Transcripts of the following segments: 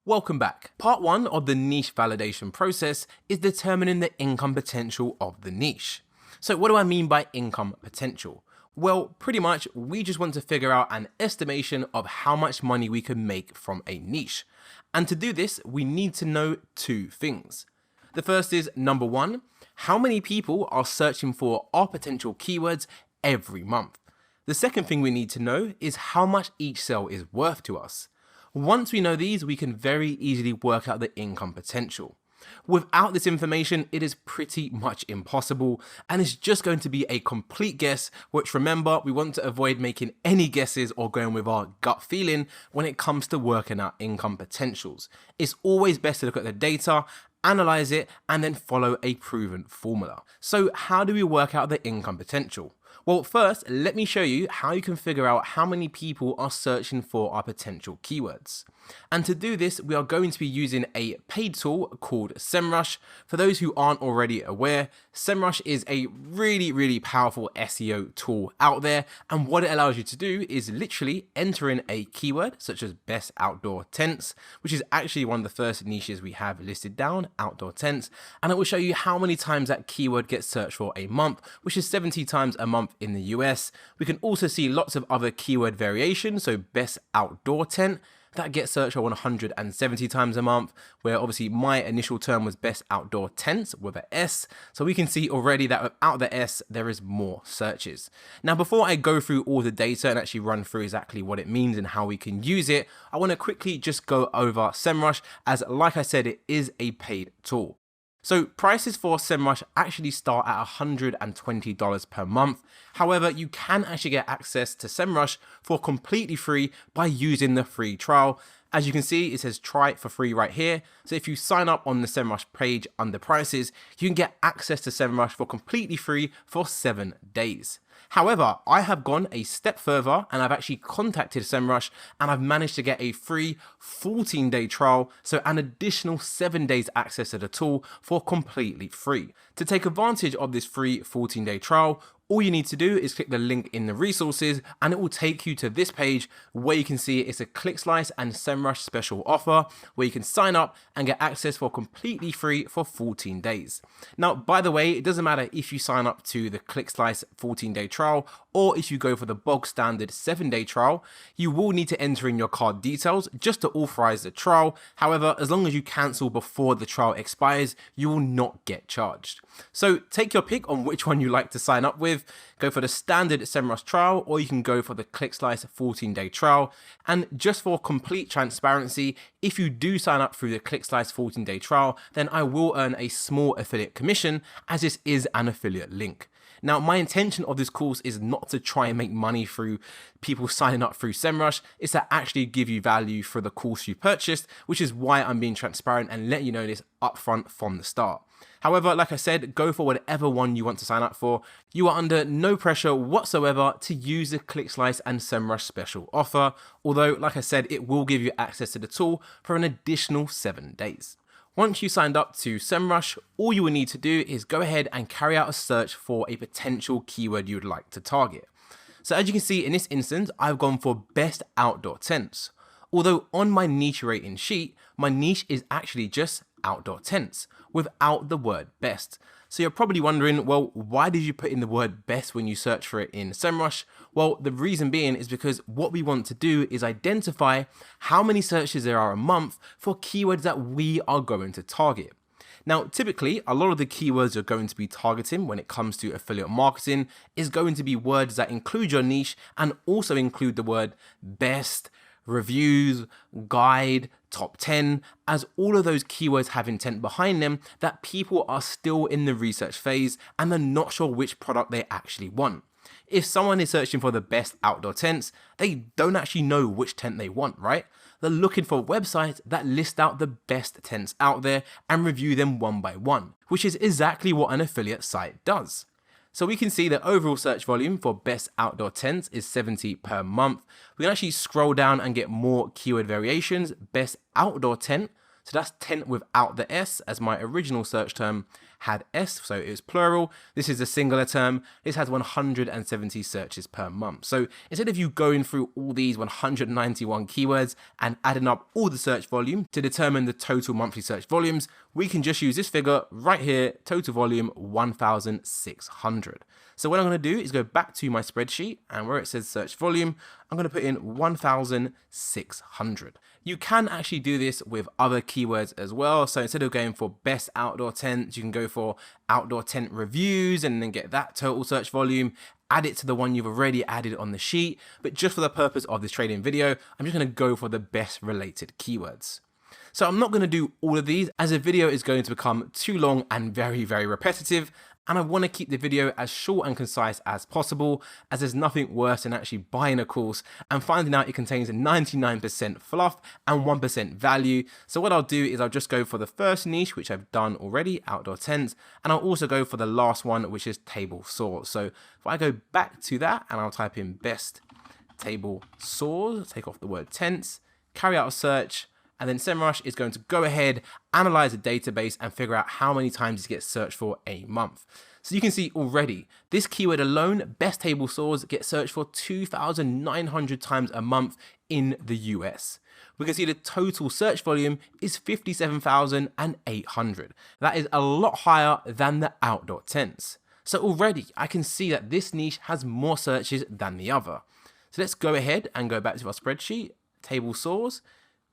Welcome back. Part 1 of the niche validation process is determining the income potential of the niche. So what do I mean by income potential? Well, pretty much we just want to figure out an estimation of how much money we can make from a niche. And to do this, we need to know two things. The first is number 1, how many people are searching for our potential keywords every month? The second thing we need to know is how much each cell is worth to us. Once we know these, we can very easily work out the income potential. Without this information, it is pretty much impossible, and it's just going to be a complete guess, which remember, we want to avoid making any guesses or going with our gut feeling when it comes to working out income potentials. It's always best to look at the data, analyze it, and then follow a proven formula. So how do we work out the income potential? Well, first, let me show you how you can figure out how many people are searching for our potential keywords. And to do this, we are going to be using a paid tool called SEMrush. For those who aren't already aware, SEMrush is a really powerful SEO tool out there. And what it allows you to do is literally enter in a keyword such as best outdoor tents, which is actually one of the first niches we have listed down, outdoor tents. And it will show you how many times that keyword gets searched for a month, which is 70 times a month in the US. We can also see lots of other keyword variations. So best outdoor tent, that gets searched for 170 times a month, where obviously my initial term was best outdoor tents with an S. So we can see already that without the S, there is more searches. Now, before I go through all the data and actually run through exactly what it means and how we can use it, I want to quickly just go over SEMrush, as like I said, it is a paid tool. So prices for SEMrush actually start at $120 per month. However, you can actually get access to SEMrush for completely free by using the free trial. As you can see, it says try it for free right here. So if you sign up on the SEMrush page under prices, you can get access to SEMrush for completely free for 7 days. However, I have gone a step further and I've actually contacted SEMrush and I've managed to get a free 14-day trial, so an additional 7 days access to the tool for completely free. To take advantage of this free 14-day trial, all you need to do is click the link in the resources and it will take you to this page where you can see it's a ClickSlice and SEMrush special offer where you can sign up and get access for completely free for 14 days. Now, by the way, it doesn't matter if you sign up to the ClickSlice 14-day trial or if you go for the bog standard 7-day trial, you will need to enter in your card details just to authorize the trial. However, as long as you cancel before the trial expires, you will not get charged. So take your pick on which one you like to sign up with. Go for the standard SEMrush trial, or you can go for the ClickSlice 14-day trial. And just for complete transparency, if you do sign up through the ClickSlice 14-day trial, then I will earn a small affiliate commission, as this is an affiliate link. Now, my intention of this course is not to try and make money through people signing up through SEMrush. It's to actually give you value for the course you purchased, which is why I'm being transparent and letting you know this upfront from the start. However, like I said, go for whatever one you want to sign up for. You are under no pressure whatsoever to use the ClickSlice and SEMrush special offer, although, like I said, it will give you access to the tool for an additional 7 days. Once you signed up to SEMrush, all you will need to do is go ahead and carry out a search for a potential keyword you would like to target. So as you can see in this instance, I've gone for best outdoor tents. Although on my niche rating sheet, my niche is actually just outdoor tents without the word best. So you're probably wondering, well, why did you put in the word best when you search for it in SEMrush? Well, the reason being is because what we want to do is identify how many searches there are a month for keywords that we are going to target. Now, typically, a lot of the keywords you're going to be targeting when it comes to affiliate marketing is going to be words that include your niche and also include the word best, reviews, guide, top 10, as all of those keywords have intent behind them that people are still in the research phase and they're not sure which product they actually want. If someone is searching for the best outdoor tents, they don't actually know which tent they want, right? They're looking for websites that list out the best tents out there and review them one by one, which is exactly what an affiliate site does. So we can see the overall search volume for best outdoor tents is 70 per month. We can actually scroll down and get more keyword variations. Best outdoor tent, So that's tent without the S, as my original search term had S, so it was plural. This is a singular term. This has 170 searches per month. So instead of you going through all these 191 keywords and adding up all the search volume to determine the total monthly search volumes, we can just use this figure right here, total volume 1,600. So what I'm going to do is go back to my spreadsheet, and where it says search volume, I'm going to put in 1,600. You can actually do this with other keywords as well. So instead of going for best outdoor tents, you can go for outdoor tent reviews and then get that total search volume, add it to the one you've already added on the sheet. But just for the purpose of this trading video, I'm just going to go for the best related keywords. So I'm not going to do all of these, as the video is going to become too long and very, very repetitive. And I want to keep the video as short and concise as possible, as there's nothing worse than actually buying a course and finding out it contains 99% fluff and 1% value. So what I'll do is I'll just go for the first niche, which I've done already, outdoor tents, and I'll also go for the last one, which is table saws. So if I go back to that and I'll type in best table saws, take off the word tents, carry out a search, and then SEMrush is going to go ahead, analyze the database, and figure out how many times it gets searched for a month. So you can see already, this keyword alone, best table saws, gets searched for 2,900 times a month in the US. We can see the total search volume is 57,800. That is a lot higher than the outdoor tents. So already I can see that this niche has more searches than the other. So let's go ahead and go back to our spreadsheet, table saws,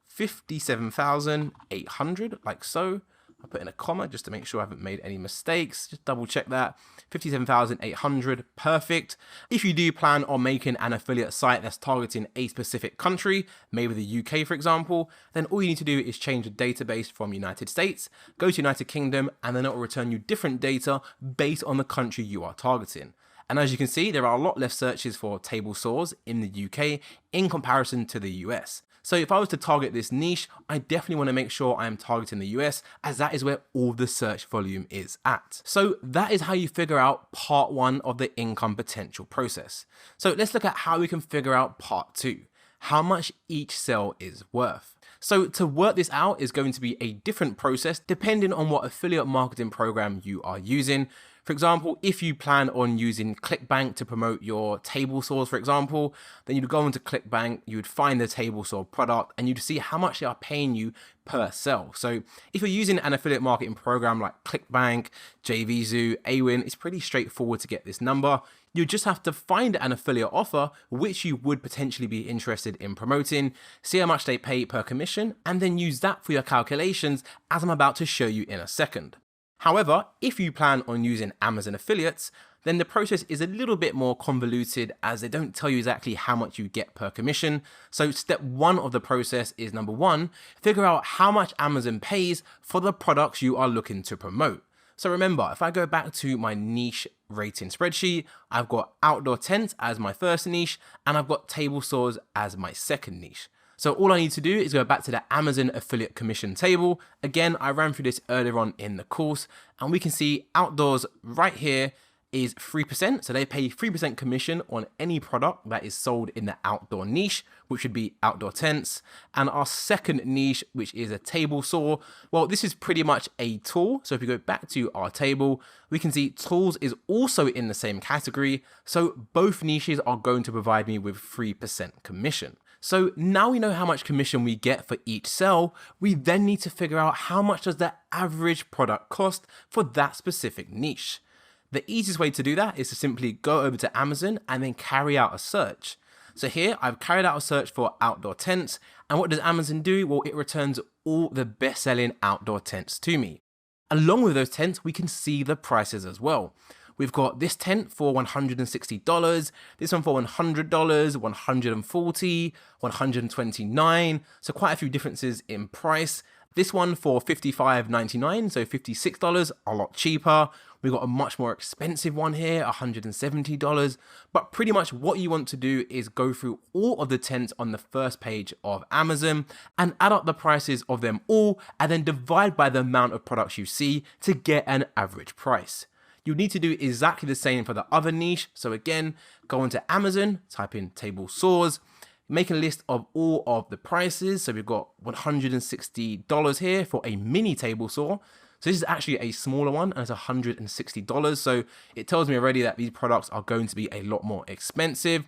57,800, like so. I'll put in a comma just to make sure I haven't made any mistakes. Just double check that. 57,800, perfect. If you do plan on making an affiliate site that's targeting a specific country, maybe the UK for example, then all you need to do is change the database from United States, go to United Kingdom, and then it will return you different data based on the country you are targeting. And as you can see, there are a lot less searches for table saws in the UK in comparison to the US. So if I was to target this niche, I definitely want to make sure I am targeting the US, as that is where all the search volume is at. So that is how you figure out part one of the income potential process. So let's look at how we can figure out part two, how much each cell is worth. So to work this out is going to be a different process depending on what affiliate marketing program you are using. For example, if you plan on using ClickBank to promote your table saws, for example, then you'd go into ClickBank, you would find the table saw product, and you'd see how much they are paying you per sell. So if you're using an affiliate marketing program like ClickBank, JVZoo, Awin, it's pretty straightforward to get this number. You just have to find an affiliate offer which you would potentially be interested in promoting, see how much they pay per commission, and then use that for your calculations, as I'm about to show you in a second. However, if you plan on using Amazon affiliates, then the process is a little bit more convoluted, as they don't tell you exactly how much you get per commission. So step one of the process is, number one, figure out how much Amazon pays for the products you are looking to promote. So remember, if I go back to my niche rating spreadsheet, I've got outdoor tents as my first niche, and I've got table saws as my second niche. So all I need to do is go back to the Amazon affiliate commission table. Again, I ran through this earlier on in the course, and we can see outdoors right here is 3%. So they pay 3% commission on any product that is sold in the outdoor niche, which would be outdoor tents. And our second niche, which is a table saw, well, this is pretty much a tool. So if we go back to our table, we can see tools is also in the same category. So both niches are going to provide me with 3% commission. So now we know how much commission we get for each sell. We then need to figure out how much does the average product cost for that specific niche. The easiest way to do that is to simply go over to Amazon and then carry out a search. So here I've carried out a search for outdoor tents, and what does Amazon do? Well, it returns all the best-selling outdoor tents to me. Along with those tents, we can see the prices as well. We've got this tent for $160, this one for $100, $140, $129, so quite a few differences in price. This one for $55.99, so $56, a lot cheaper. We've got a much more expensive one here, $170. But pretty much what you want to do is go through all of the tents on the first page of Amazon and add up the prices of them all, and then divide by the amount of products you see to get an average price. You need to do exactly the same for the other niche. So again, go into Amazon, type in table saws, make a list of all of the prices. So we've got $160 here for a mini table saw. So this is actually a smaller one and it's $160. So it tells me already that these products are going to be a lot more expensive.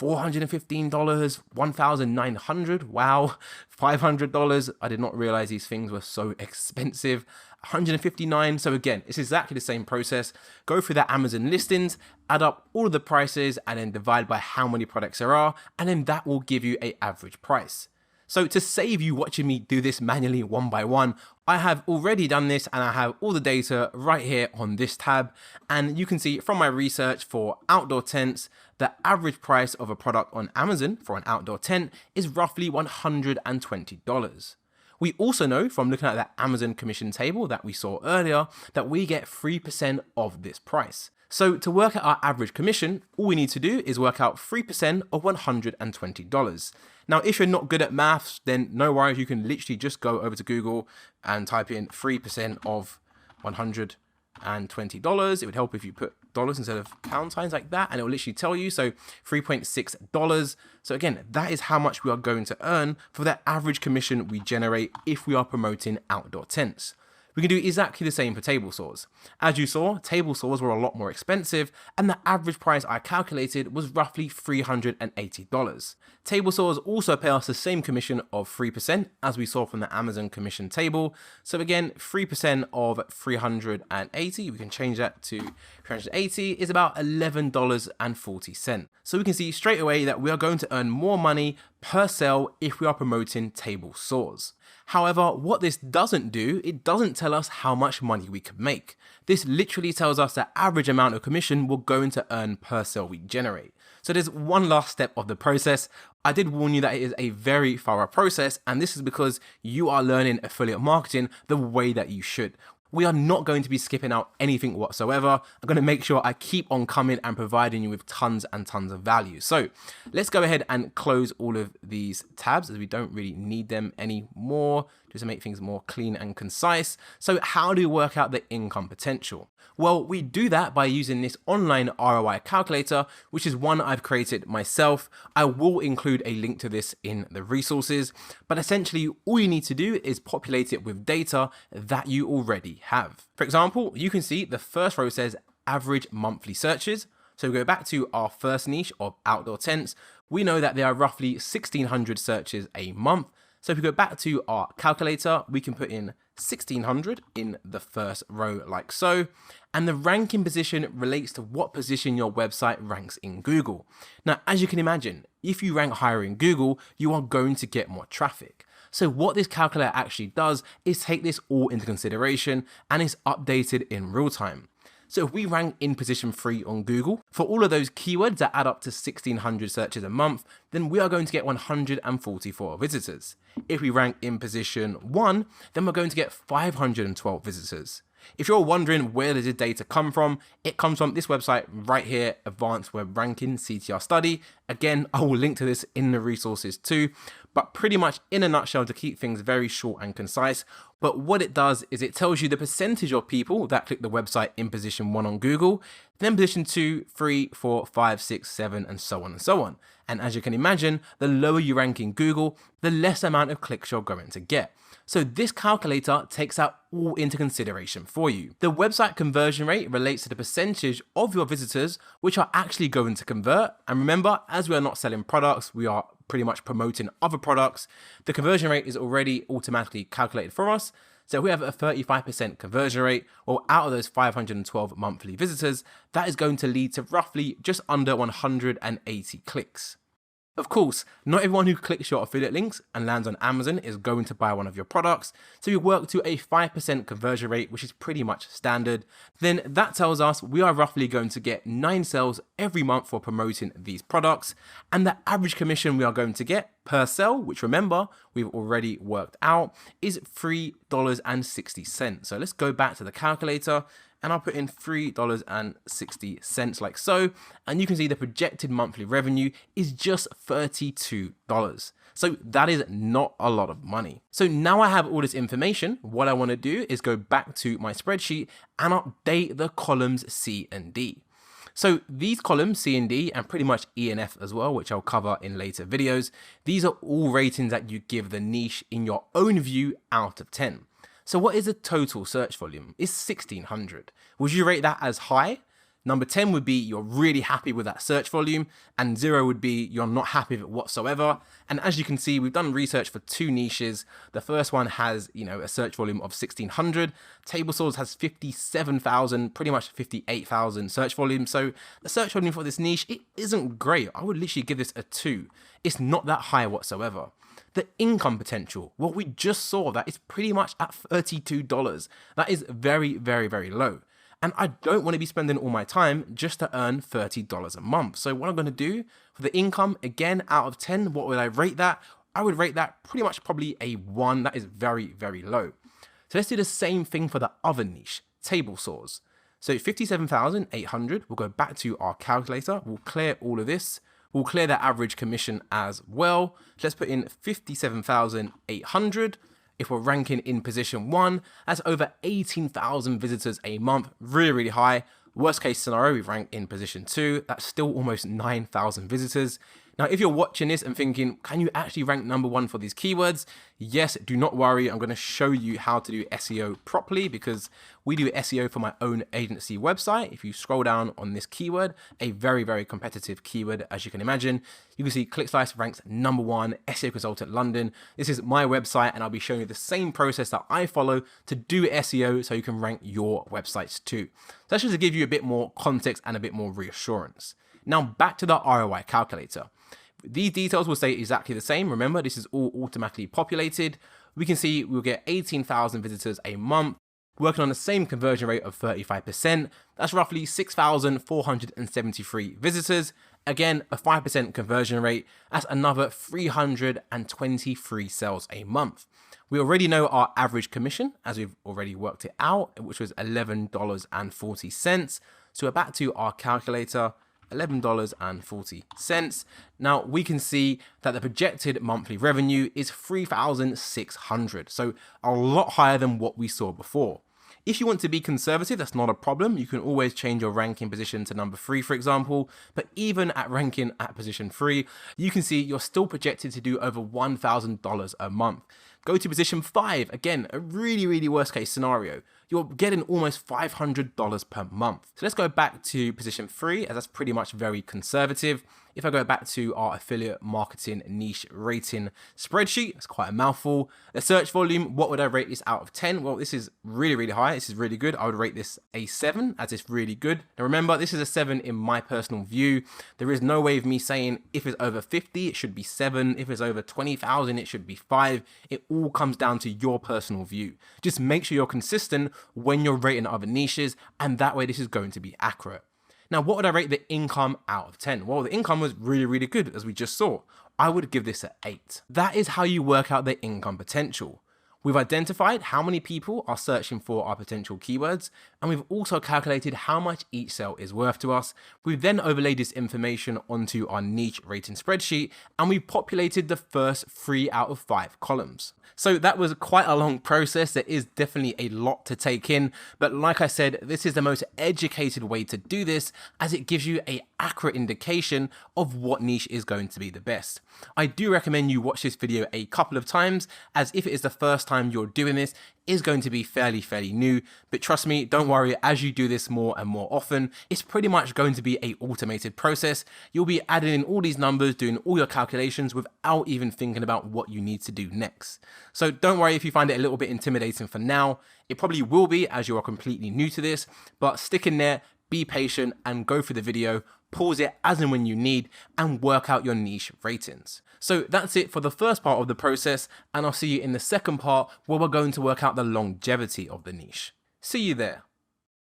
$415, $1,900, wow, $500. I did not realize these things were so expensive. $159. So again, it's exactly the same process. Go through the Amazon listings, add up all of the prices, and then divide by how many products there are, and then that will give you an average price. So to save you watching me do this manually one by one, I have already done this and I have all the data right here on this tab. And you can see from my research for outdoor tents, the average price of a product on Amazon for an outdoor tent is roughly $120. We also know from looking at that Amazon commission table that we saw earlier that we get 3% of this price. So to work out our average commission, all we need to do is work out 3% of $120. Now, if you're not good at maths, then no worries. You can literally just go over to Google and type in 3% of $120. It would help if you put dollars instead of pound signs like that, and it will literally tell you. So $3.6. So again, that is how much we are going to earn for that average commission we generate if we are promoting outdoor tents. We can do exactly the same for table saws. As you saw, table saws were a lot more expensive, and the average price I calculated was roughly $380. Table saws also pay us the same commission of 3% as we saw from the Amazon commission table. So again, 3% of 380, we can change that to 380, is about $11.40. So we can see straight away that we are going to earn more money per sale if we are promoting table saws. However, what this doesn't do, it doesn't tell us how much money we could make. This literally tells us the average amount of commission we're going to earn per sale we generate. So there's one last step of the process. I did warn you that it is a very thorough process, and this is because you are learning affiliate marketing the way that you should. We are not going to be skipping out anything whatsoever. I'm going to make sure I keep on coming and providing you with tons and tons of value. So let's go ahead and close all of these tabs as we don't really need them anymore, just to make things more clean and concise. So how do we work out the income potential? Well, we do that by using this online ROI calculator, which is one I've created myself. I will include a link to this in the resources, but essentially all you need to do is populate it with data that you already have. For example, you can see the first row says average monthly searches. So we go back to our first niche of outdoor tents. We know that there are roughly 1,600 searches a month. So if we go back to our calculator, we can put in 1,600 in the first row like so. And the ranking position relates to what position your website ranks in Google. Now, as you can imagine, if you rank higher in Google, you are going to get more traffic. So what this calculator actually does is take this all into consideration and is updated in real time. So if we rank in position 3 on Google, for all of those keywords that add up to 1,600 searches a month, then we are going to get 144 visitors. If we rank in position 1, then we're going to get 512 visitors. If you're wondering where does this data come from, it comes from this website right here, Advanced Web Ranking CTR Study. Again, I will link to this in the resources too, but pretty much in a nutshell, to keep things very short and concise, but what it does is it tells you the percentage of people that click the website in position 1 on Google, then position 2, 3, 4, 5, 6, 7, and so on and so on. And as you can imagine, the lower you rank in Google, the less amount of clicks you're going to get. So this calculator takes that all into consideration for you. The website conversion rate relates to the percentage of your visitors which are actually going to convert. And remember, as we are not selling products, we are pretty much promoting other products. The conversion rate is already automatically calculated for us. So if we have a 35% conversion rate, well, out of those 512 monthly visitors, that is going to lead to roughly just under 180 clicks. Of course, not everyone who clicks your affiliate links and lands on Amazon is going to buy one of your products, so we work to a 5% conversion rate, which is pretty much standard. Then that tells us we are roughly going to get 9 sales every month for promoting these products, and the average commission we are going to get per sale, which remember, we've already worked out, is $3.60. So let's go back to the calculator, and I'll put in $3.60 like so, and you can see the projected monthly revenue is just $32. So that is not a lot of money. So now I have all this information, what I want to do is go back to my spreadsheet and update the columns C and D. So these columns, C and D, and pretty much E and F as well, which I'll cover in later videos, these are all ratings that you give the niche in your own view out of 10. So what is the total search volume? It's 1600. Would you rate that as high? Number 10 would be you're really happy with that search volume, and 0 would be you're not happy with it whatsoever. And as you can see, we've done research for two niches. The first one has, a search volume of 1600. Table Saws has 57,000, pretty much 58,000 search volume. So the search volume for this niche, it isn't great. I would literally give this a 2. It's not that high whatsoever. The income potential, what we just saw, that is pretty much at $32. That is very, very, very low. And I don't want to be spending all my time just to earn $30 a month. So what I'm going to do for the income, again, out of 10, what would I rate that? I would rate that pretty much probably a 1. That is very, very low. So let's do the same thing for the other niche, table saws. So 57,800, we'll go back to our calculator. We'll clear all of this. We'll clear the average commission as well. Let's put in 57,800. If we're ranking in position 1, that's over 18,000 visitors a month, really, really high. Worst case scenario, we rank in position 2, that's still almost 9,000 visitors. Now, if you're watching this and thinking, can you actually rank number 1 for these keywords? Yes, do not worry. I'm going to show you how to do SEO properly, because we do SEO for my own agency website. If you scroll down on this keyword, a very, very competitive keyword, as you can imagine, you can see ClickSlice ranks number 1, SEO Consultant London. This is my website, and I'll be showing you the same process that I follow to do SEO so you can rank your websites too. So that's just to give you a bit more context and a bit more reassurance. Now back to the ROI calculator. These details will stay exactly the same. Remember, this is all automatically populated. We can see we'll get 18,000 visitors a month, working on the same conversion rate of 35%. That's roughly 6,473 visitors. Again, a 5% conversion rate. That's another 323 sales a month. We already know our average commission, as we've already worked it out, which was $11.40. So we're back to our calculator. $11.40. Now we can see that the projected monthly revenue is $3,600, so a lot higher than what we saw before. If you want to be conservative, that's not a problem. You can always change your ranking position to number 3, for example. But even at ranking at position 3, you can see you're still projected to do over $1,000 a month. Go to position 5, again, a really, really worst case scenario. You're getting almost $500 per month. So let's go back to position 3, as that's pretty much very conservative. If I go back to our affiliate marketing niche rating spreadsheet, that's quite a mouthful. The search volume, what would I rate this out of 10? Well, this is really, really high. This is really good. I would rate this a 7, as it's really good. Now remember, this is a 7 in my personal view. There is no way of me saying if it's over 50, it should be 7. If it's over 20,000, it should be 5. It all comes down to your personal view. Just make sure you're consistent when you're rating other niches, and that way this is going to be accurate. Now, what would I rate the income out of 10? Well, the income was really, really good, as we just saw. I would give this an 8. That is how you work out the income potential. We've identified how many people are searching for our potential keywords, and we've also calculated how much each sale is worth to us. We've then overlaid this information onto our niche rating spreadsheet, and we populated the first 3 out of 5 columns. So that was quite a long process. There is definitely a lot to take in, but like I said, this is the most educated way to do this, as it gives you an accurate indication of what niche is going to be the best. I do recommend you watch this video a couple of times, as if it is the first time you're doing this, is going to be fairly new, but trust me, don't worry, as you do this more and more often, it's pretty much going to be an automated process. You'll be adding in all these numbers, doing all your calculations without even thinking about what you need to do next. So don't worry if you find it a little bit intimidating for now. It probably will be, as you are completely new to this, but stick in there, be patient, and go through the video, pause it as and when you need, and work out your niche ratings. So that's it for the first part of the process, and I'll see you in the second part where we're going to work out the longevity of the niche. See you there.